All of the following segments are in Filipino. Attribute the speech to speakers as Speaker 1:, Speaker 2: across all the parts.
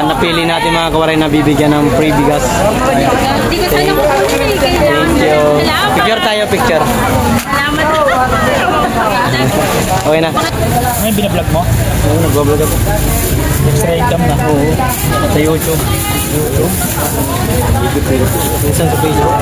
Speaker 1: napili natin mga kawaray na bibigyan ng free bigas. Thank you. Picture tayo, picture. Okay na.
Speaker 2: Ngayon binablog mo?
Speaker 1: Oo, nag-vlog ako.
Speaker 2: Extra income na.
Speaker 1: Oo. Sa YouTube. Minsan sa Facebook.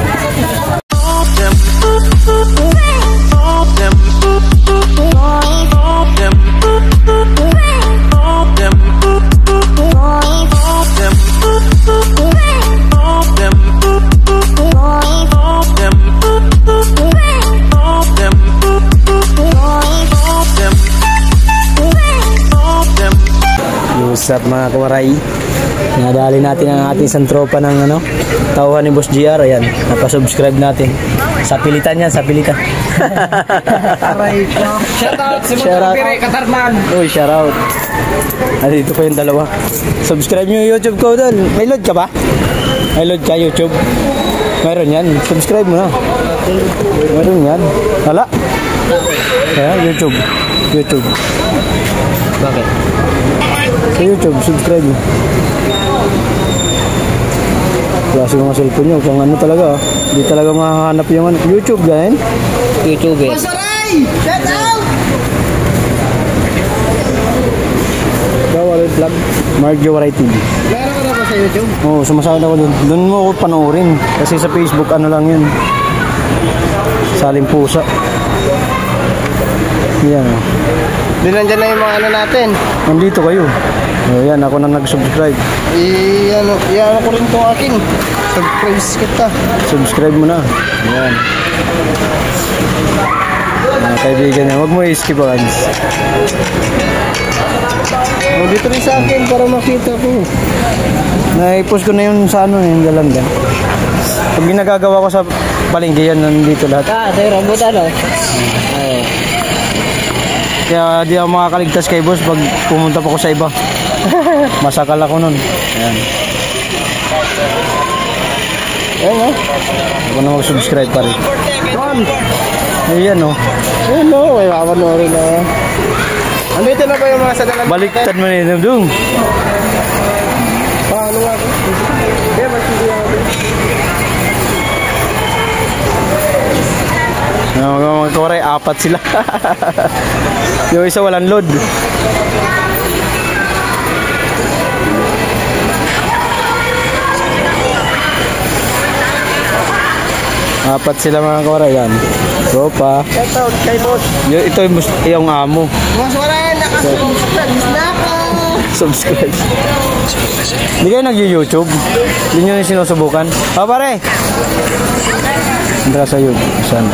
Speaker 1: What's up mga kawaray, nadali natin ang ating isang tropa ng tauhan ni Boss GR. Ayan, napasubscribe natin. Sa pilitan yan, sa pilitan.
Speaker 2: Shoutout si Motor Katarman.
Speaker 1: Uy, shoutout. Dito pa yung dalawa. Subscribe nyo yung YouTube ko doon. May load ka ba? May load ka YouTube? Mayroon yan. Subscribe mo na. Mayroon yan. Wala? Kaya YouTube. YouTube. Bakit? Sa YouTube, subscribe mo. Klase mga cellphone nyo, kung ano talaga, hindi talaga makahanap yung YouTube yan. YouTube eh.
Speaker 2: Masaray! Shout out!
Speaker 1: Bawal yung vlog. Mark Jowaray TV.
Speaker 2: Meron ka na ba sa YouTube?
Speaker 1: Oo, sumasahod ako doon. Doon mo ako panoorin. Kasi sa Facebook, ano lang yun. Saling pusa. Yan.
Speaker 2: Di nandyan na yung mga ano natin.
Speaker 1: Nandito kayo. O yan, ako na nag-subscribe.
Speaker 2: I-ano ko rin itong akin. Subscribe kita.
Speaker 1: Subscribe mo na. Yan. Mga kaibigan niya, huwag mo i-skip ads.
Speaker 2: O, dito rin sa akin para makita ko.
Speaker 1: Na-post ko na yun sa yung galanda. Pag ginagagawa ko sa palengke yan, nandito lahat.
Speaker 2: Sa'yo rambutan o?
Speaker 1: Oo. Kaya di ako makakaligtas kay boss pag pumunta pa ko sa iba. Masakal ako nun. Ayan. Ayan o. Ako na mag-subscribe pa rin. Ayan o.
Speaker 2: Ayan o, may makapanoorin na. Andito na ba yung mga sadalan?
Speaker 1: Baliktad mo na yun doon.
Speaker 2: Paano nga? Hindi, magsigiyan ako.
Speaker 1: Mga kawaray, 4 sila. Yung isa walang load. Apat sila mga kawaray yan. Tropa.
Speaker 2: Shoutout kay boss.
Speaker 1: Ito yung amo.
Speaker 2: Boss, wala yan. Nakasubscribe na ako.
Speaker 1: Subscribe. Hindi kayo nag-YouTube? Hindi nyo yung sinusubukan? O pare! Andra sa YouTube. Saan?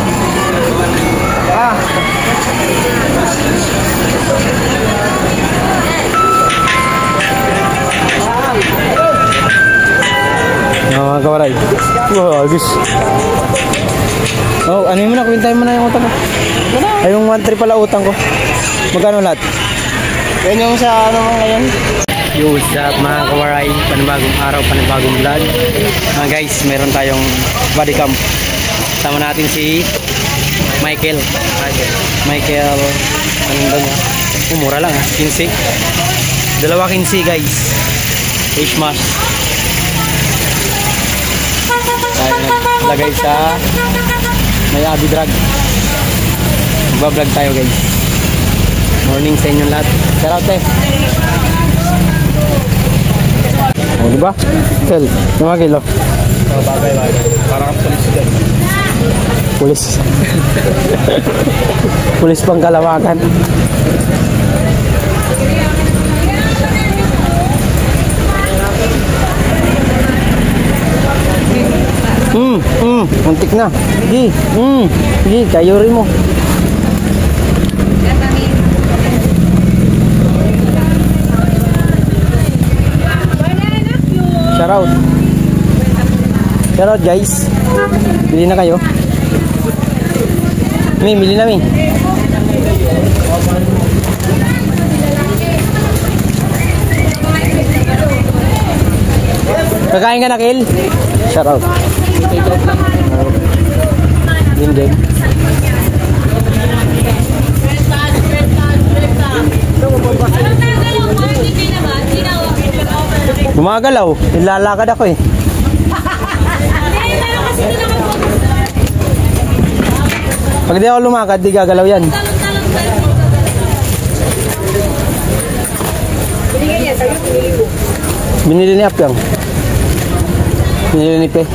Speaker 1: Mga kawaray. Wow, agis. Oh, ano mo na? Kwintahin mo na yung utang ko. Ay, yung 1-3 pala utang ko. Magkano lahat?
Speaker 2: Yan yung sa ano ngayon.
Speaker 1: Yo, what's up mga kawaray? Panibagong araw, panibagong vlog. Guys, meron tayong body cam. Sama natin si Michael. Michael, anong ba niya? Mura lang ha, 15. Dalawa 15 guys. Face mask. Tayo naglagay sa may Abi Drug. Magbablog tayo guys. Morning sa inyong lahat. Shout out eh. O diba? Sel, lumagil o.
Speaker 2: Bagay. Parang pulis dyan.
Speaker 1: Pulis. Pulis pang Kalawakan. Muntik na. Gi, kayo rin mo. Shoutout. Shoutout guys. Bili na kayo. Bili na mi. Kakain ka na, Kil? Shoutout. Din. Gumagalaw. Nilalakad ako eh. Pag di ako lumakad, di gagalaw yan. Binili ni Apyang. Binili ni Pe.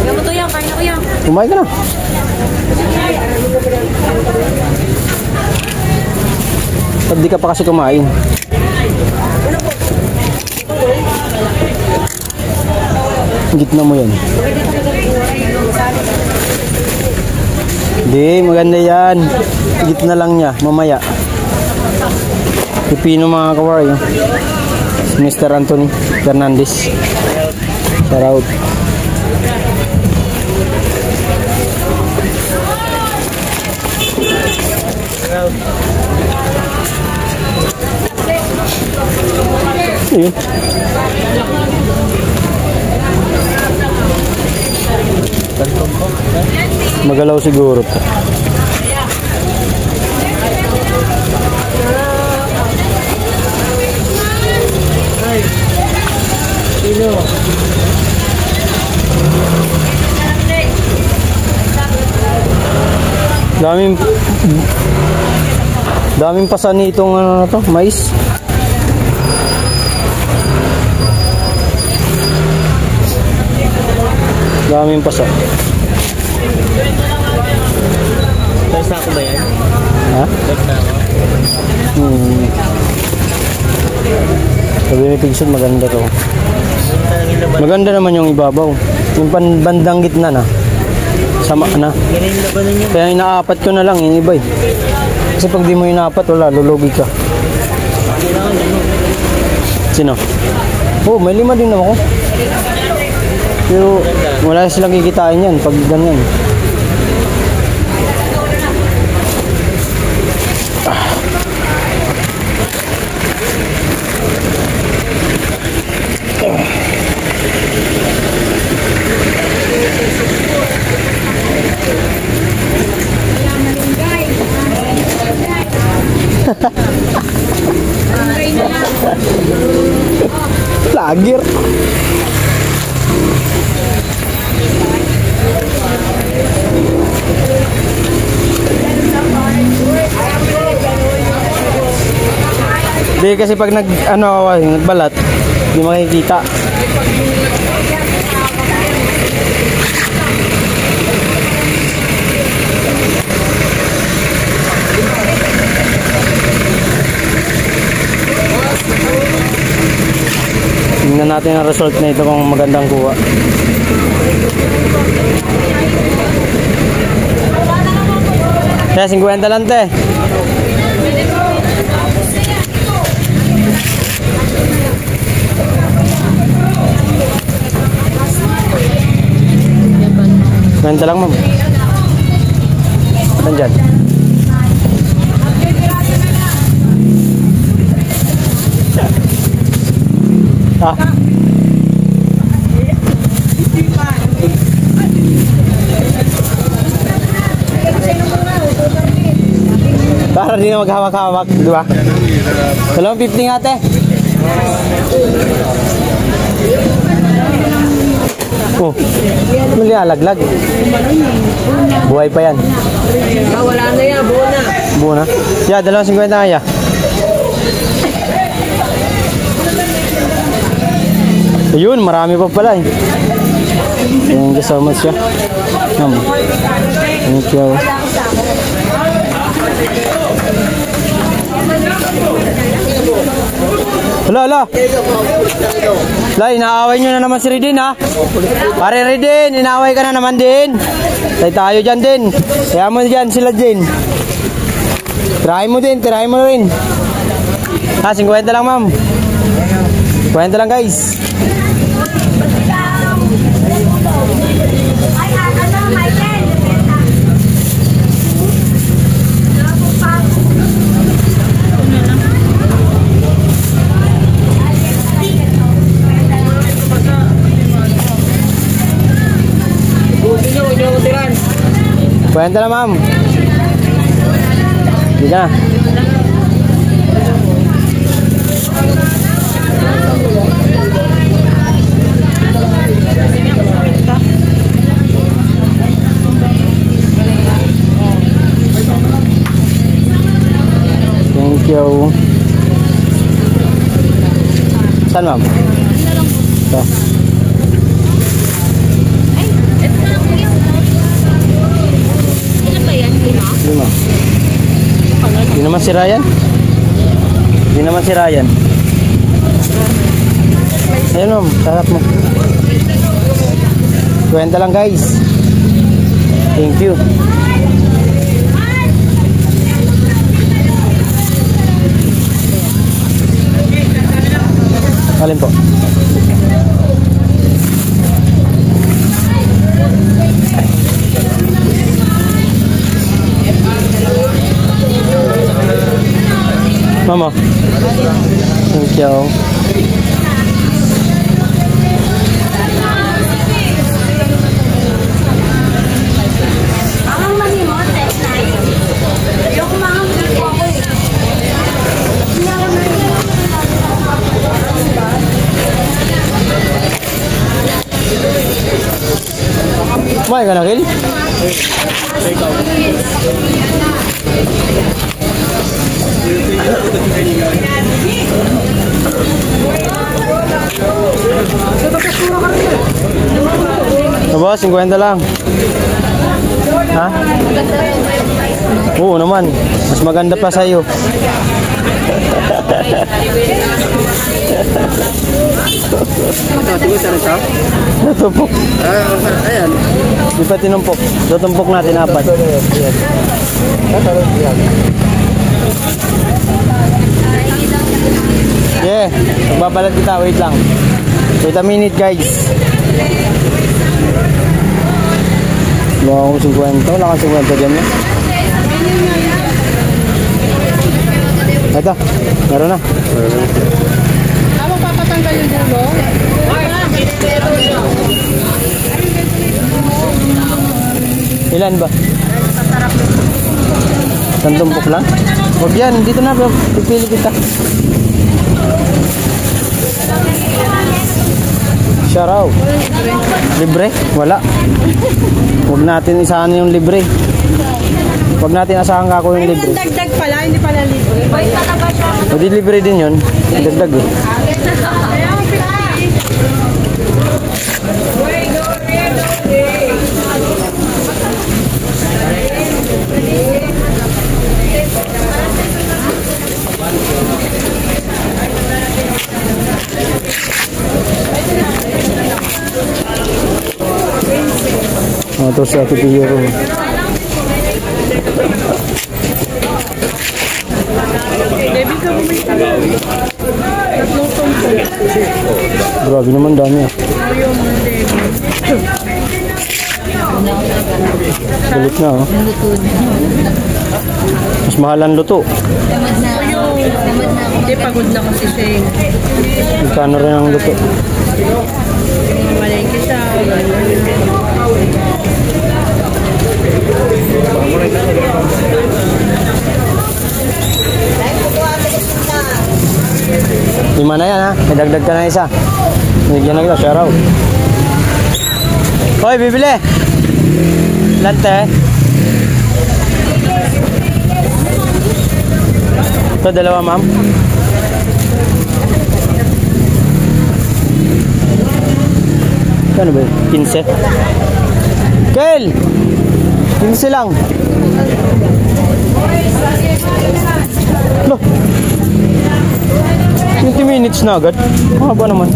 Speaker 3: Kamu tuh yang, kanya ko yang.
Speaker 1: Kumain ka na. Pag di ka pa kasi kumain. Gitna mo yan. Hindi, maganda yan. Gitna lang niya, mamaya. Pipino mga kawari. Mr. Anthony Fernandez. Shout out. Ayun. Magalaw siguro to. Daming pasan nitong ano na to, mais. Daming pasan.
Speaker 2: Basta ako ba yan?
Speaker 1: Ha?
Speaker 2: Basta ako.
Speaker 1: Sabi ni Pigson, maganda to. Maganda naman yung ibabaw. Yung bandang gitna na. Sama na.
Speaker 2: Ganyan na ba ninyo?
Speaker 1: Kaya inaapat ko na lang yung iba eh. Kasi pag di mo inaapat, wala, lulugi ka. Sino? Oh, may 5 din ako. Pero wala silang kikitain yan pag ganyan. Lagir. Di kasi pag nagbalat, di makikita. Tingnan natin ang result na ito kung magandang kuha. Kaya 50 lang te. Kwenta lang ma'am. Nandyan. Ah. Para di na maghawak-hawak, di ba? 250 nga te. Oh, malialaglag. Buhay pa yan.
Speaker 3: Wala na yan, buo na.
Speaker 1: Buo na? Yeah, 250 nga ya. Ayun, marami pa pala eh. Thank you so much ya. Thank you. Hala. La, inaaway nyo na naman si Redin ha. Pare Redin, inaaway ka na naman din. Tayo dyan din. Kaya mo dyan sila din. Tirahin mo rin. Ha, 50 lang ma'am. 50 lang guys. Kwenta na ma'am. Hindi ka na. Saan, ma'am? Ito.
Speaker 3: Ay, ito na lang kuya. Ilan ba yan?
Speaker 1: 5. Hindi naman si Ryan. Hindi naman si Ryan. Ayun, ma'am. Sarap mo. Kwenta lang, guys. Thank you. Alin po? Mama. Thank you.
Speaker 3: Ang mani mo, text na yun. Yung mga po ako eh.
Speaker 1: Kumain ka na, Kil? Boss, 50 lang. Ha? Oo naman. Mas maganda pa sa'yo. Natumpok.
Speaker 2: Ayan.
Speaker 1: Di pa tinumpok. Tutumpok natin 4. Yeah. Magbabalat kita. Wait lang. Wait a minute, guys. Wala akong 50. Wala kang 50 dyan. Ito. Meron na.
Speaker 3: Papatanggal yung dulo?
Speaker 1: Ilan ba? Santumpok lang? Huwag yan. Dito na. Pipili kita. Sharaw. Libre? Wala. Huwag natin isahan yung libre. Huwag natin asahan ka ako yung libre.
Speaker 3: Dagdag pala, hindi pala libre. Boy, talaga siya.
Speaker 1: Hindi libre din yun. Dagdag eh. Ito sa Ate Pio. Grabe naman dami ah. Galit na oh. Mas mahal ang luto.
Speaker 3: Hindi, pagod na kasi siya eh.
Speaker 1: Magkano rin ang luto?
Speaker 3: Malengke siya.
Speaker 1: Lima na yan ha. May dagdag ka na isa. Bigyan na kita. Share out. Hoy, bibili. Lante. Ito, dalawa ma'am. Ano ba yun? 15. Kel! 15 lang. Loh. 20 minutes na agad. Mahaba naman.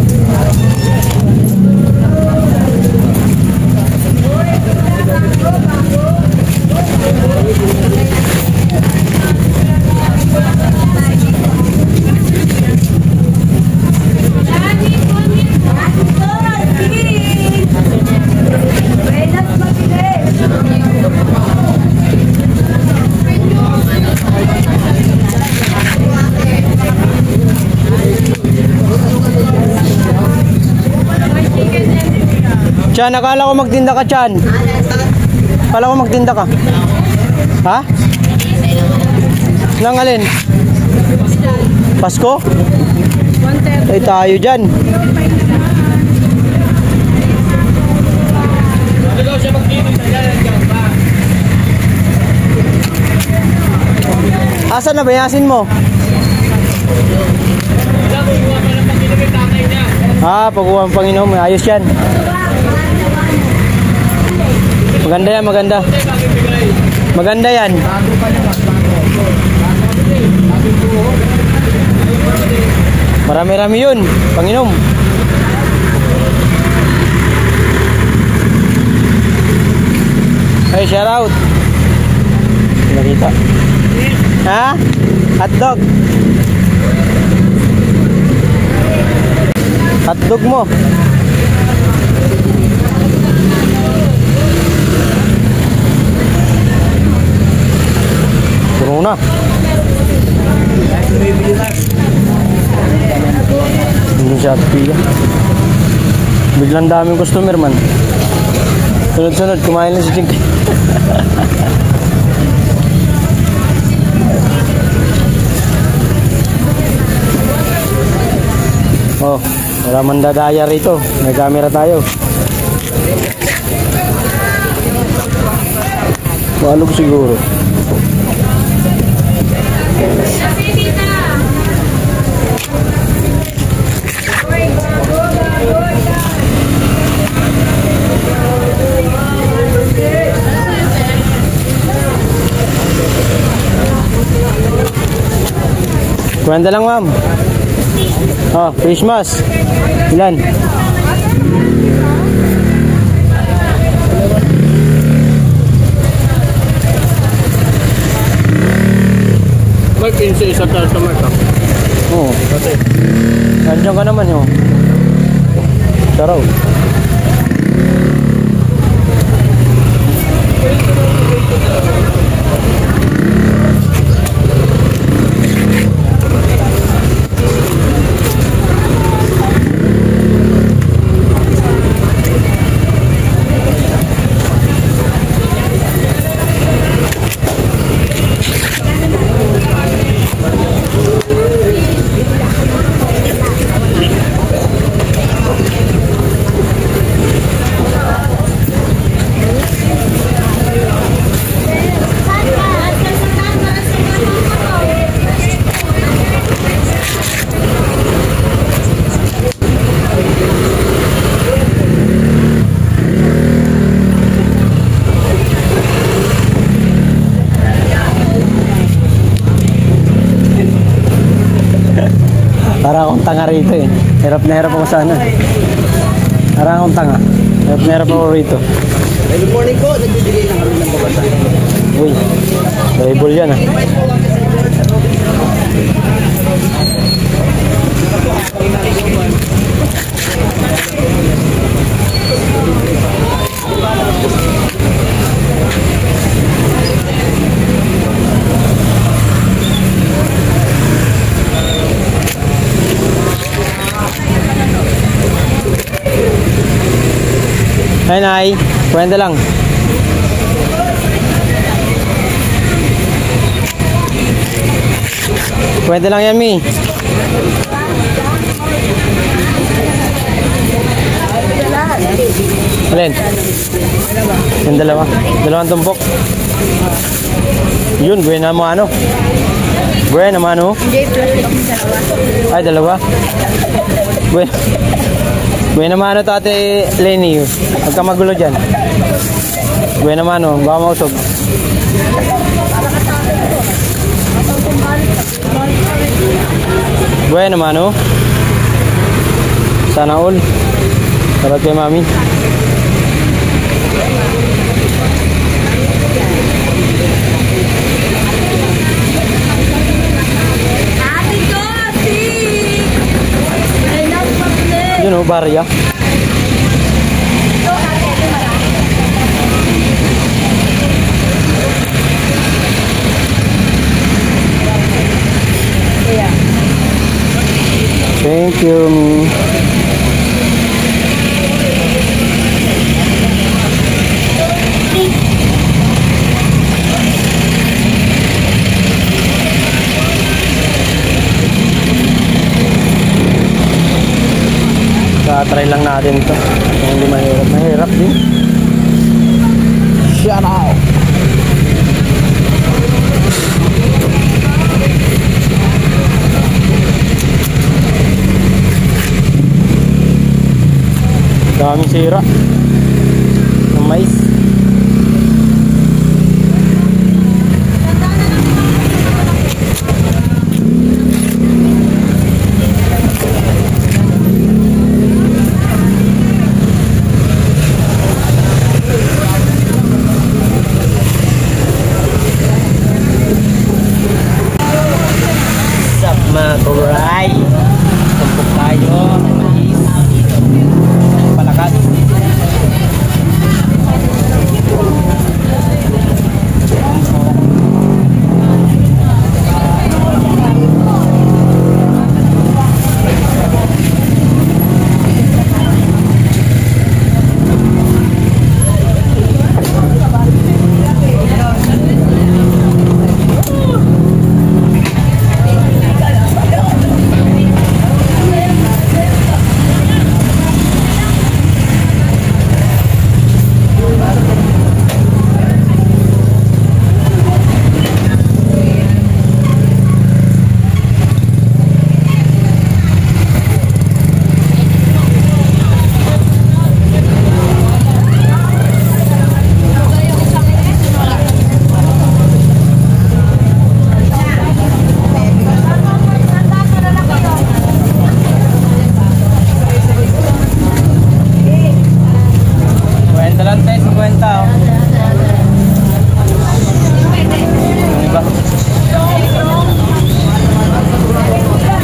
Speaker 1: Chan, akala ko magtinda ka, Chan. Akala ko magtinda ka. Ha? Nang alin? Pasko? Ay tayo dyan. Asan na ba yasin mo? Pagkuha ng Panginoon, ayos yan. Maganda yan, maganda. Maganda yan. Marami-rami yun, Panginoon. Hey, shout out. Nakita. Ha? Hotdog. Hotdog mo. Puro na. Hindi Shopee. Biglang daming customer man. Sunod-sunod, kumain na si Chink. Oh, wala man dadaya rito. May camera tayo. Walog siguro. Kwenta lang, ma'am. Oh, face mask. Ilan?
Speaker 2: May 15 isa tayo sa marka.
Speaker 1: Oo. Nandiyan ka naman yun. Saraw. Parang akong tanga rito eh. Hirap na hirap ako sana. Parang akong tanga. Hirap na hirap ako rito.
Speaker 2: Good morning po. Nagbibigay ng kami ng babasa.
Speaker 1: Uy, Bible yan ah. Hi, Nay. Kwenta lang. Kwenta lang yan, Mi. Alin? Yung dalawa. Dalawang tumpok. Yun, buena mo ano? Buena mo ano? Ay, dalawa. Buena. Buena mano to Ate Lenny. Huwag ka magulo dyan. Buena mano, baka mausog. Buena mano. Sana all. Sarap kay Mami. Yun o, barya. Thank you, Mi. Try lang natin ito. Hindi mahirap. Mahirap din. Shout out! Daming sira ng mais. Mga kuray, tumpok tayo ng mais, palakas.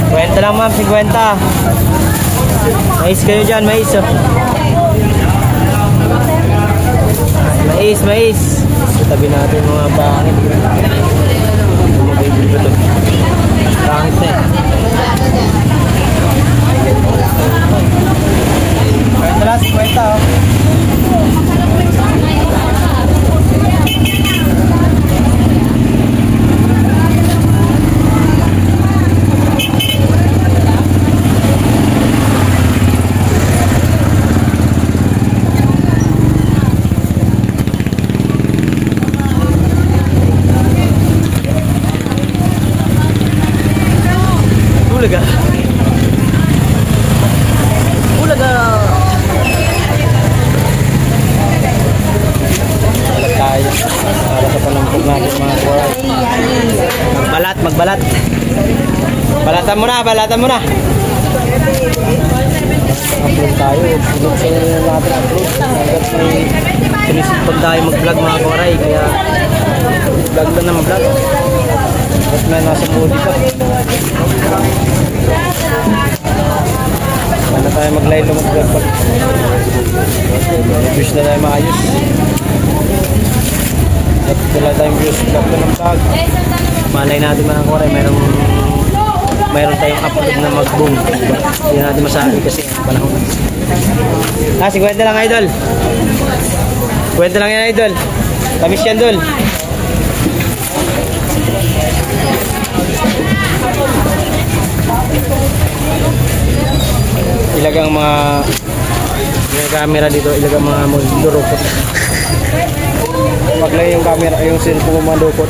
Speaker 1: Kwenta lang ma'am, 50. Mais kayo dyan, mais. Oh. Mais. Tabi natin mga pangit. Pangit na eh. Kwenta lang, 50. Oh. Ulaga. Balat tayo. Para sa panampog natin mga kuray. Magbalat. Balatan mo na. Upload tayo. Upload sa natin upload. Hanggat may sinisipag tayo mag-vlog mga kuray. Kaya vlog na mag-vlog. At may nasa muli pa. Ano tayo mag-live mag-vlog pag views na tayo maayos. At wala tayong views vlog na ng vlog. Malay natin mga kuray, mayroon tayong upload na mag-boom. Hindi natin masabi kasi ang panahon. 50 lang idol. 50 lang yan idol. Tamis yan dol. Ilagang mga camera dito, ilagang mga durukot. Maglay yung camera, yung cellphone mo mga durukot.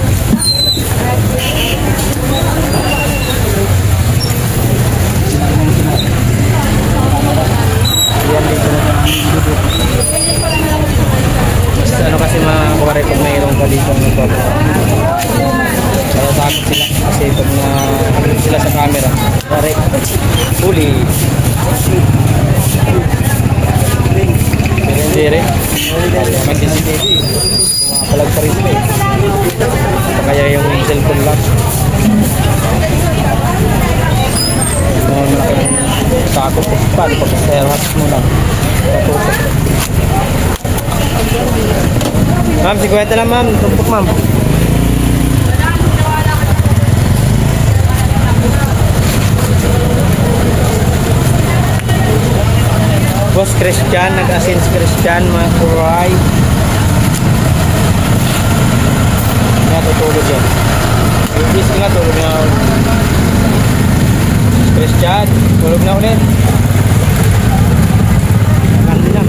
Speaker 1: Yan dito na. Basta ano kasi mga kuwari pag mayroong ka dito kaya takot sila kasi pag na sila sa camera kuwari huli pero hindi rin mag-CCTV pumapalag pa rin sila kaya yung cellphone lang takot po paano pag serhat mo lang ma'am, 50 lang ma'am, tumpok ma'am. Boss Christian, nag-asins Christian, mga kuray. Natutulog yan. Yung disc nga, tulog na ulit. Christian, tulog na ulit. Kandi na.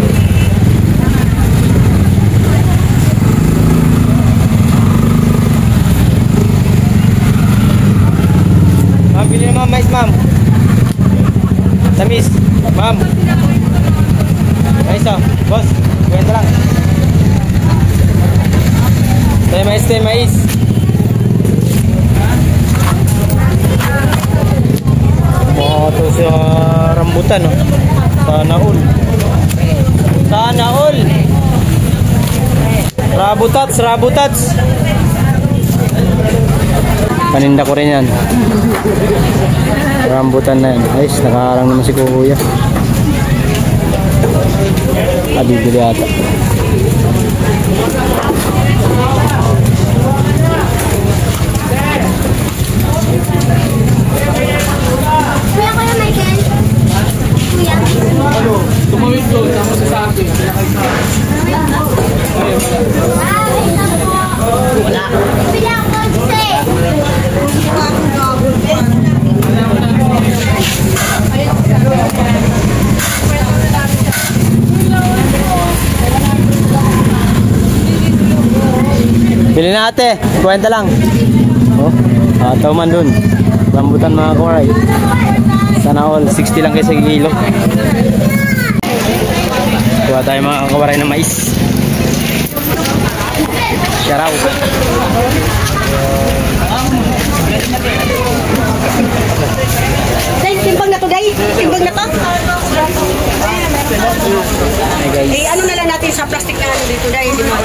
Speaker 1: Ma'am, bili na mais ma'am. Tamis, ma'am. Mais oh. Boss, kwenta lang. Tayo mais. Ito sa rambutan oh. Sana all. Rabutats. Paninda ko rin yan. Rambutan na yan. Ayos, nakaharang naman si kuya. Bibili ata.
Speaker 3: Kuya, Michael. Kuya.
Speaker 2: Tumawid ko, tapos sa akin.
Speaker 3: Wala. Bila ako kasi.
Speaker 1: Bili na ate, kwenta lang. Oh, ataw man dun. Rambutan mga koray. Sana all, 60 lang kayo sa kilo. Kuha tayo mga kawaray na mais. Sharaw.
Speaker 3: Guys, timbang na to guys. Timbang na to.
Speaker 1: Hey guys.
Speaker 3: Eh, ano na lang natin sa plastic na ano dito guys. Hindi mo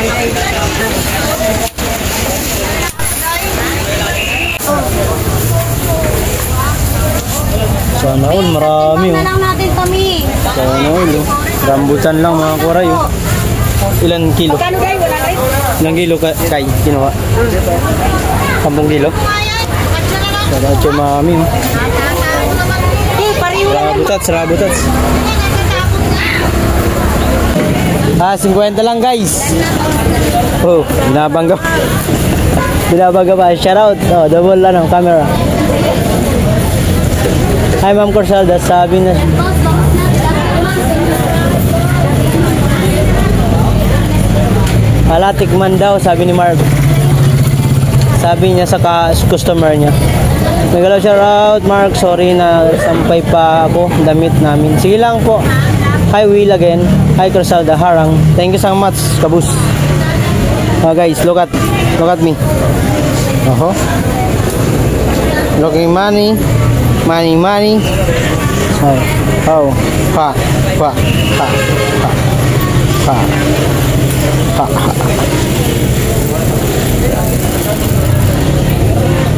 Speaker 1: Sana all, marami
Speaker 3: na
Speaker 1: oh.
Speaker 3: lang natin kami.
Speaker 1: Sana all oh. Rambutan lang mga koray oh. Ilan kilo?
Speaker 3: Kano guys? Wala rin.
Speaker 1: Ilang kilo kay kinuha? 10 kilo? Saracho mami oh.
Speaker 3: Eh, pariho na lang.
Speaker 1: Rabutats. 50 lang guys. Oh, binabangga pa. Shout out. Oh, double ano, camera. Hi Ma'am Corsalda, sabi na tikman daw, sabi ni Marv. Sabi niya sa customer niya. Nagalaw shout out Mark, sorry na sampay pa ako damit namin. Sige lang po. Hi Will again. Hi Corsalda, harang. Thank you so much, kabus. Guys, look at me. Looking money. Oh. Pa.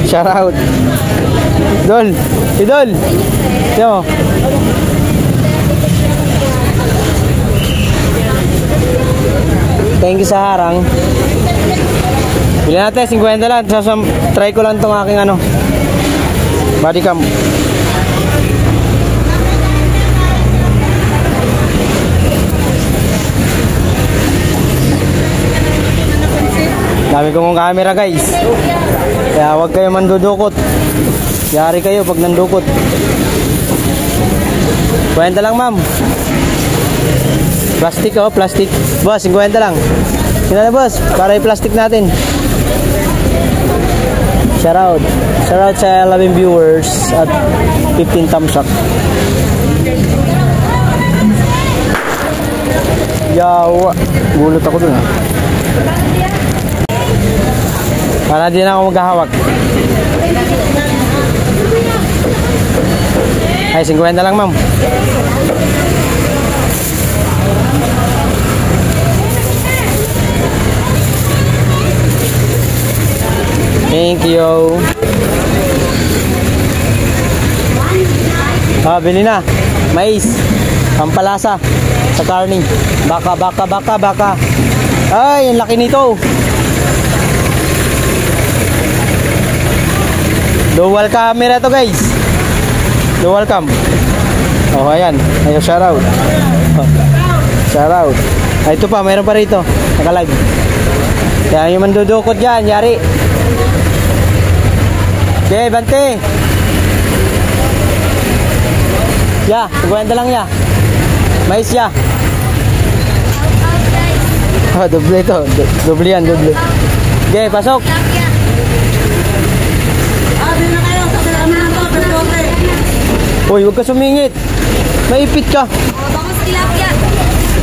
Speaker 1: Shout out. Idol. Yo. Thank you sa harang. Bili natin 50 lang. Try ko lang tong aking ano. Body cam. Dami kong camera guys. Kaya huwag kayo mandudukot. Yari kayo pag nandukot. 50 lang ma'am. Plastic oh, plastic. Boss, 50 lang. Sino na boss? Para i-plastic natin. Shout out sa 11 viewers at 15 thumbs up. Yawa. Gulot ako dun ha. Para di na ako maghahawak. Ay, 50 lang ma'am. Thank you. Bili na. Mais. Pampalasa. Sa karning. Baka. Ay, ang laki nito. Dual camera to guys. Dual cam. Oh, ayan. Ayo, shout out. Ay, ito pa, mayroon pa rito. Naka-live. Kaya yung mandudukot dyan, yari. Okay, bante. Ya, 50 lang ya. Mais ya. Doble ito. Doble yan. Okay, pasok. Uy, huwag ka sumingit. Maipit ka.
Speaker 3: Baka tilapia.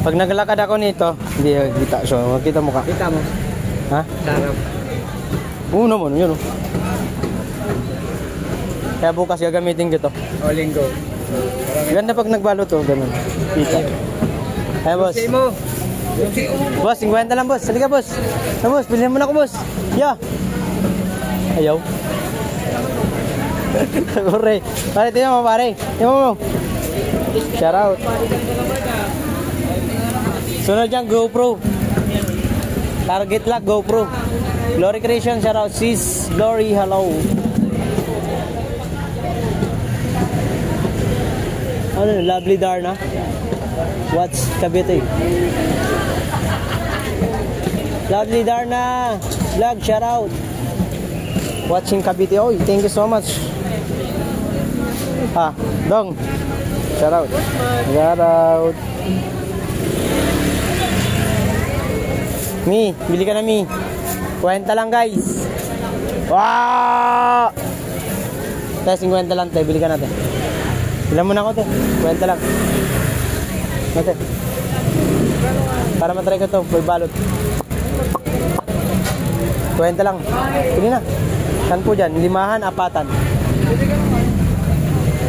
Speaker 1: Pag naglakad ako nito, hindi kita. So, makita mo ka.
Speaker 2: Kita mo.
Speaker 1: Ha?
Speaker 2: Sarap.
Speaker 1: Oo naman, yun. Oh. Kaya bukas gagamitin ko to.
Speaker 2: O, linggo.
Speaker 1: Ganda pag nagbalo to, ganun. Kita. Kaya boss.
Speaker 2: Say mo.
Speaker 1: Boss, 50 lang boss. Halika boss. Na boss, bilhin mo na ako boss. Yeah. Ayaw. Kore. Pare, tingnan mo pare. Tingnan mo. Shout out. Sunod dyan, GoPro. Target lock, GoPro. Glory Creation, shout out. Sis Glory, hello. Ano, lovely Darna. What's Cavite? Lovely Darna. Vlog, shout out. Watching Cavite. Oh, thank you so much. Ah, Dong. Shout out. Shout out. Mi, bili ka na Mi. 50 lang guys. Wow! Tayo 50 lang tayo, bili ka natin. Bilang mo na ako te, 50 lang. Natin. Para matry ko to, may balot. 20 lang. Sige na. Saan po dyan? 5, 4.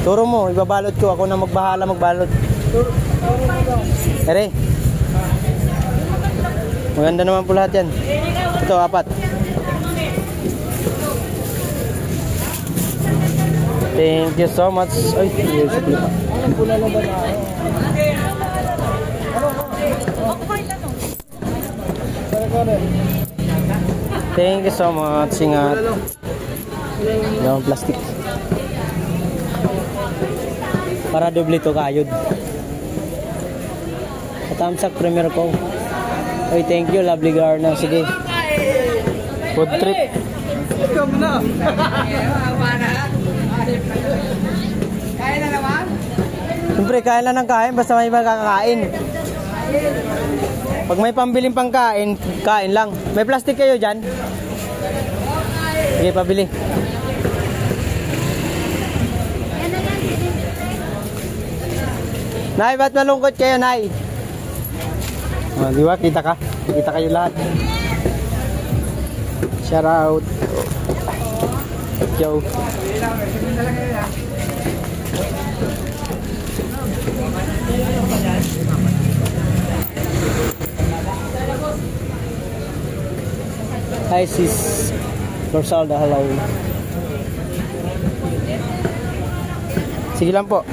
Speaker 1: Turo mo, ibabalot ko. Ako na magbahala magbalot. Ere. Maganda naman po lahat yan. Ito, 4. Thank you so much. Ay, yes, please. Thank you so much. Ingat. Yung plastic. Para doble to kayod. Katamsak premier ko. Oy, thank you, lovely Garna. Sige. Food trip.
Speaker 3: Kaya na naman?
Speaker 1: Siyempre, kain lang ng kain. Basta may magkakain. Pag may pambiling pangkain, kain lang. May plastic kayo dyan? Sige, pabili. Nay, ba't malungkot kayo, Nay? Oh, di ba? Kita ka. Kita kayo lahat. Shout out. Joe. Hi sis Bersalda, hello. Sige lang po.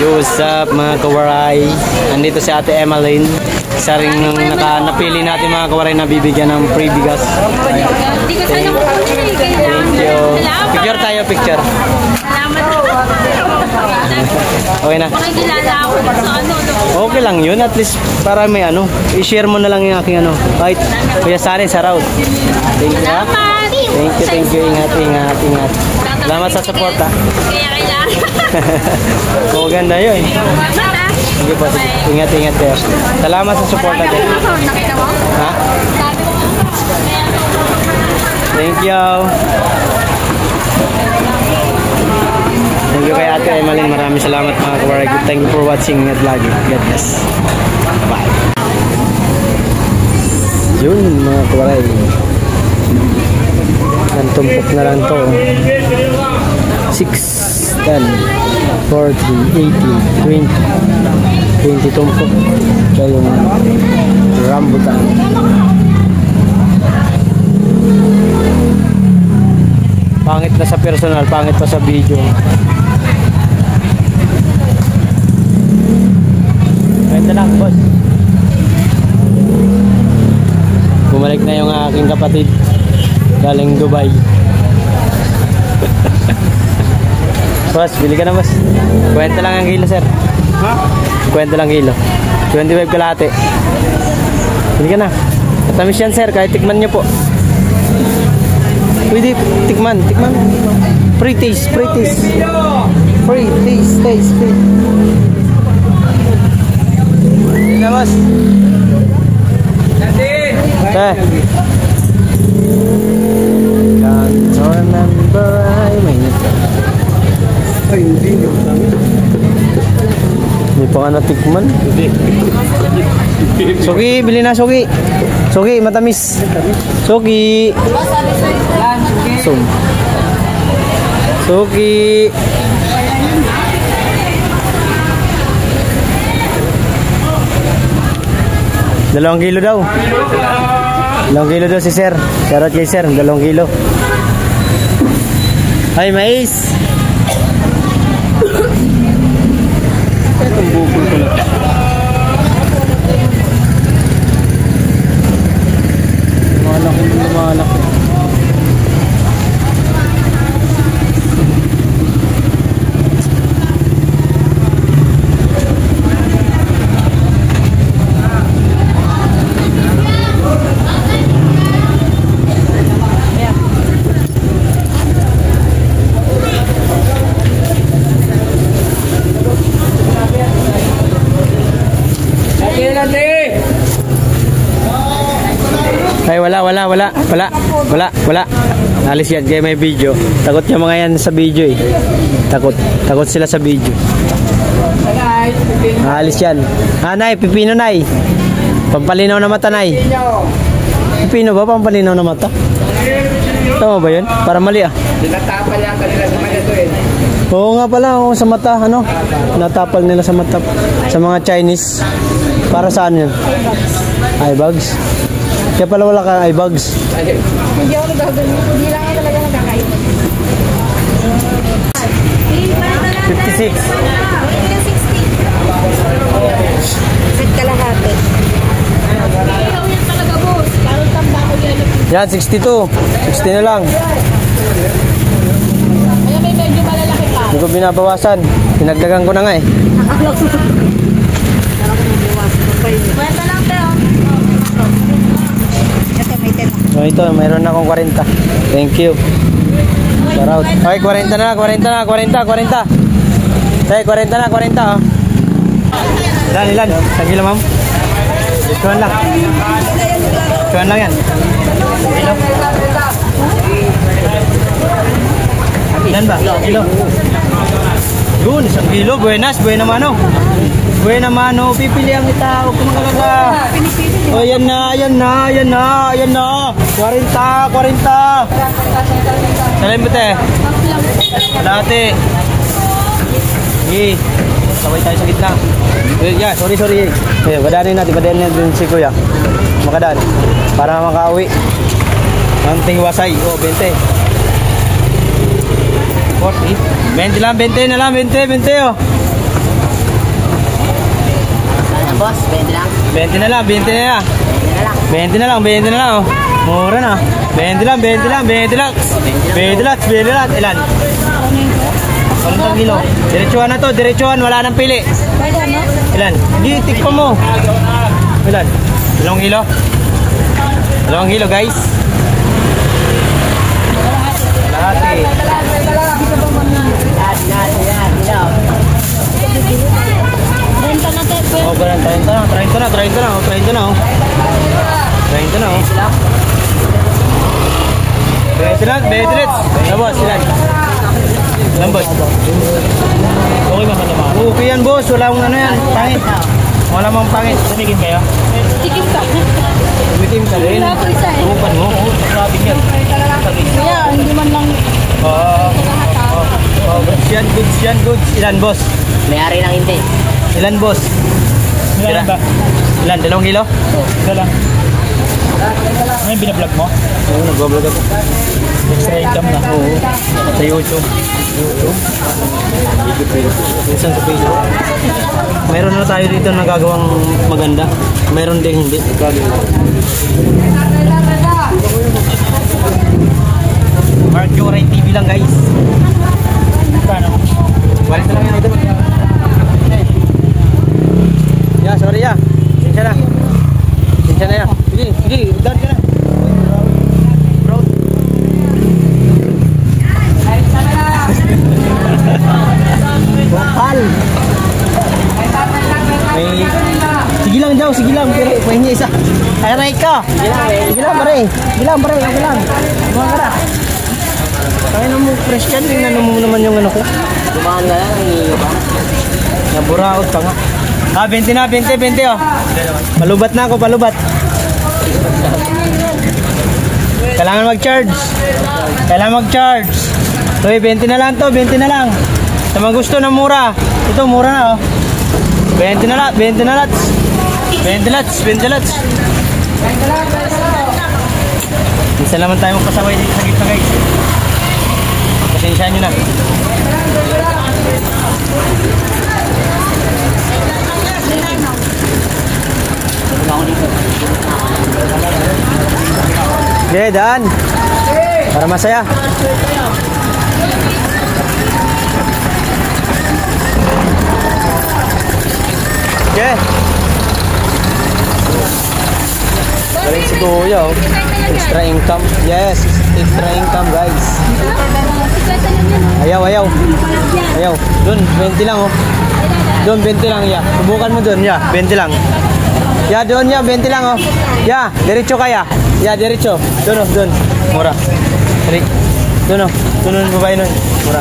Speaker 1: What's up mga kawaray? Nandito si Ate Emmeline. Isa rin ng napili natin mga kawaray na bibigyan ng free bigas. Thank you. Picture tayo, picture. Okay na. Okay lang yun. At least para may ano, i-share mo na lang yung aking ano. Kahit kuya Sari, Saraut. Thank you. Thank you. Ingat. Salamat sa support ha.
Speaker 3: Kaya kailangan.
Speaker 1: Maganda yun. Sige po. Ingat kayo. Salamat sa support natin.
Speaker 3: Nakita mo?
Speaker 1: Ha? Thank you. Thank you kay Ate Emmeline. Maraming salamat mga kawaray. Thank you for watching my vlog. God bless. Bye. Yun mga kawaray. Nantumpok na lang to. 6, 10, 14, 18, 20 tumpok. Kaya yung rambutan. Pangit na sa personal, pangit pa sa video. Ganda lang, boss. Bumalik na yung aking kapatid galing Dubai. Boss, bili ka na, boss. 20 lang ang kilo, sir. Ha? 20 lang kilo. 25 kalahati. Bili ka na. Matamis yan, sir. Kahit tikman nyo po. Pwede, tikman. Free taste. Free taste. Bili na, boss. Can't remember ay, hindi nyo. Hindi pa nga natikman. Suki, bili na suki. Suki, matamis. Suki. Suki. Dalawang kilo daw. 2 kilo daw si sir. Shoutout kay sir, 2 kilo. Ay, mais. Itong bukol ko lang. Lumalaki. Ay, wala. Alis yan, kaya may video. Takot yung mga yan sa video eh. Takot sila sa video. Alis yan. Nay, pipino nay. Pampalinaw na mata, Nay. Pino ba pampalinaw na mata? Tama ba yun? Para mali ah.
Speaker 2: Tinatapal yan kanila sa mga ito eh.
Speaker 1: Oo nga pala, oo, sa mata, ano? Natapal nila sa mata. Sa mga Chinese. Para saan yun? Eye bags. Kaya pala wala kang eye bags.
Speaker 3: Hindi ako nagagano. Hindi lang ako talaga nagkakain.
Speaker 1: 56.
Speaker 3: Set kalahati. Ayaw yan talaga, boss. Parang tamba ko yan.
Speaker 1: Yan, 62. 60 na lang.
Speaker 3: Kaya may medyo malalaki pa.
Speaker 1: Hindi ko binabawasan. Pinagdagan ko na nga eh.
Speaker 3: Kwenta lang, pero. Kasi may 10.
Speaker 1: So ito, mayroon na akong 40. Thank you. Shout out. Okay, 40 na, 40 na, 40, 40. Okay, 40 na, 40 oh. Ilan? Isang kilo, ma'am? Ituan lang. Ituan lang yan. Kilo. Ilan ba? Kilo. Yun, isang kilo. Buenas, buena mano. Buena mano. Pipili ang ita. Huwag kumakaga. O, yan na, yan na, yan na, yan na. 40, 40. Salim ba te? Dati. Sige. Sabay tayo sa gitna. Yeah, sorry. Badanin natin si Kuya. Makadaan. Para makauwi. Ang tingwasay. O, 20. 40. 20 lang, 20 na lang, 20 oh.
Speaker 3: Ano, boss? 20 lang.
Speaker 1: 20 na lang, 20 na lang. 20 na lang, 20 na lang oh. Mura na. 20 lang. 20 lang. Ilan? 40 kilo. Diretsuhan na to, diretsuhan. Wala nang pili.
Speaker 3: Pwede, no?
Speaker 1: Ilan? Hindi, tikpa mo. Ilan? 2 kilo? 2 kilo, guys. Kalahati.
Speaker 3: Renta natin.
Speaker 1: Oh, 30 na. 30 na. 30 na. 20 boss, ilan? Ilan, boss? Okay ba naman? Okay yan, boss. Wala akong ano yan. Pangit. Wala mong pangit. Tumigin kayo?
Speaker 3: Tikim ka.
Speaker 1: Tumigin ka rin.
Speaker 3: Wala ko isa eh.
Speaker 1: Tupan mo. Grabe yan.
Speaker 3: Kaya, hindi man lang.
Speaker 1: Goods yan. Ilan, boss?
Speaker 2: May-ari ng hindi.
Speaker 1: Ilan, boss?
Speaker 2: Ilan ba?
Speaker 1: Ilan? 2 kilo?
Speaker 2: Isa lang. Ano yung binablog mo?
Speaker 1: Oo, nag-vlog ako.
Speaker 2: Extra income na.
Speaker 1: Oo. Sa YouTube. Minsan sa Facebook. Mayroon na tayo dito na gagawang maganda. Mayroon din hindi. Mark Joray TV lang, guys.
Speaker 2: Paano?
Speaker 1: Walit na lang yan ito. Ya, sorry ya. Sinsya na ya. Sige, down ka na. Bro. Bukal. Sige lang. Pero pahingi isa. Aray ka. Sige lang, pare. Okay lang. Buka ka na. Kaya mo fresh yan. Tingnan mo naman yung ano ko.
Speaker 2: Dumaan ka lang, nangiyo ba?
Speaker 1: Naburaot pa nga. 20 na, 20 oh. Palubat na ako. Kailangan mag-charge. So, 20 na lang to, 20 na lang. Sa mga gusto na mura. Ito, mura na oh. 20 na lats. 20 lats. Isa naman tayo magpasaway dito sa gitna, guys. Pasensyahan nyo na. Okay, daan. Para masaya. Okay. Galing si Kuya oh. Extra income. Yes, extra income, guys. Ayaw. Doon, 20 lang oh. Doon, 20 lang, ya. Subukan mo doon, ya. 20 lang. Ya, doon, ya. 20 lang oh. Ya, diretso kaya. Ya, diretso. Doon. Mura. Doon oh. Doon, babae nun. Mura.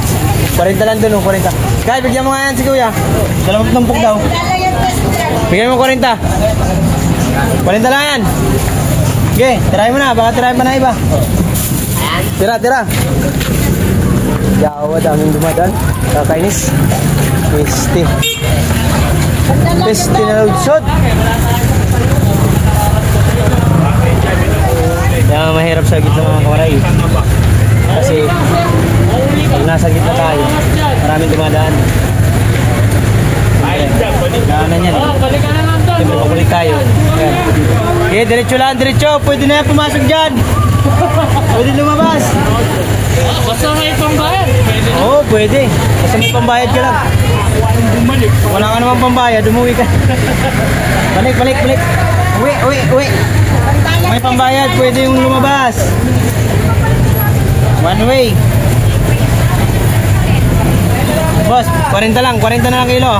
Speaker 1: 40 lang doon oh, 40. Kaya, bigyan mo nga yan si Kuya. Dalawang tumpok daw. Bigyan mo 40. 40 lang yan. Okay, tirahin mo na. Baka tirahin pa na iba. Tira. Yawa, daming dumadaan. Kakainis. Peste na lugsod. Kaya mahirap sa gitna mga kawaray. Kasi pag nasa gitna tayo, maraming dumadaan. Daanan yan. Siyempre pakulit tayo. Ayan. Okay, diretso lang, diretso. Pwede na yan pumasok dyan. Pwede lumabas.
Speaker 2: Basta may pambayad.
Speaker 1: Oo, pwede. Basta may pambayad ka lang. Wala ka naman pambayad, umuwi ka. Balik. Uwi. May pambayad, pwede yung lumabas. One way. Boss, 40 na lang kilo.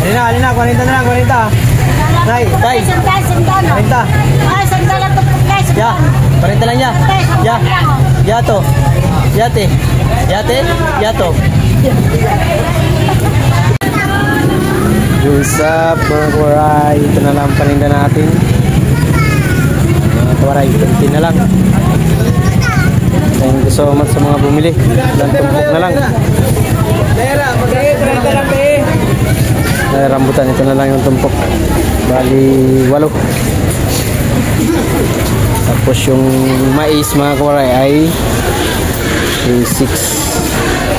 Speaker 1: Alina, 40 na lang, 40. Nay, tay. 40. Ya, 40 lang ya. Ya to. Yate. What's up mga kawaray? Ito na lang paninda natin. Mga kawaray, 20 na lang. Thank you so much sa mga bumili. Ilang tumpok na lang. Rambutan, ito na lang yung tumpok. Bali 8. Tapos yung mais mga kawaray ay 6,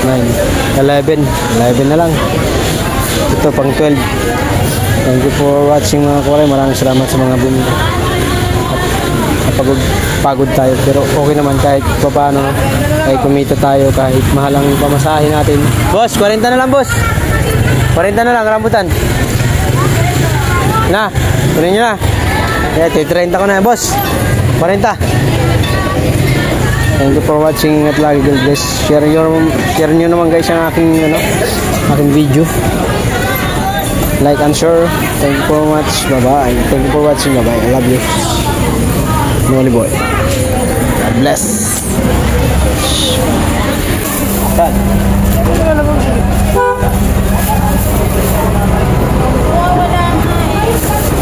Speaker 1: 9, 11 na lang. Ito pang 12. Thank you for watching mga kawaray. Maraming salamat sa mga bumili. Pagod tayo pero okay naman kahit paano ay kumita tayo kahit mahal ang pamasahe natin. Boss, 40 na lang boss. 40 na lang rambutan. Na, kunin nyo na. Yeah, 30 ko na boss. 40. Thank you for watching at lagi God bless. Share nyo naman guys ang aking video. Like and share. Thank you for much. Bye-bye. Thank you for watching. Bye-bye. I love you. Noli boy. God bless. Bye.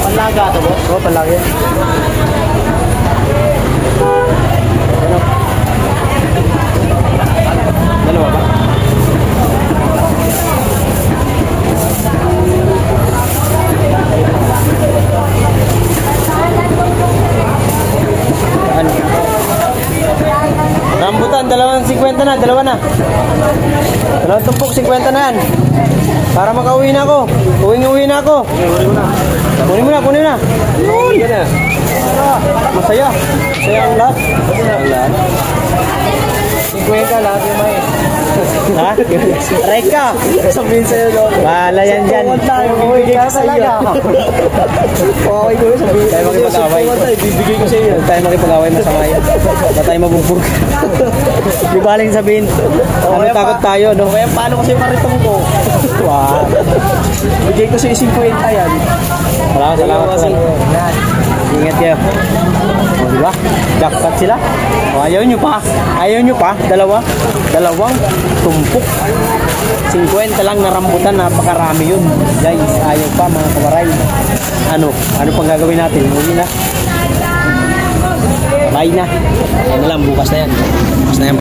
Speaker 1: Panlaga ito po? Oo, panlaga yan. Dalawa ba? Rambutan, 2.50 na, dalawa na. Dalawang tumpok, 50 na yan. Para makauwi na ako. Uwi na ako. Kunin mo na. Masaya. Masaya ang lahat. 50 lahat yung may. Ha? Aray ka. Sabihin sa'yo doon. Bahala yan dyan.
Speaker 2: Bibigay ko talaga. Okay ko sabihin.
Speaker 1: Tayo makipag-away.
Speaker 2: Bibigay ko sa'yo.
Speaker 1: Tayo makipag-away masama yan. Ba tayo mabugbog. Di baling sabihin. Ano takot tayo, no?
Speaker 2: Kaya paano kasi maritong ko?
Speaker 1: Wow.
Speaker 2: Bigay ko sa'yo 50 yan.
Speaker 1: Salamat kasi. Ingat kayo. O, diba? Jackpot sila. O, ayaw nyo pa. Dalawang tumpok. 50 lang na rambutan. Napakarami yun. Guys, ayaw pa mga kawaray. Ano pang gagawin natin? Uwi na. Bye na. Ano lang, bukas na yan.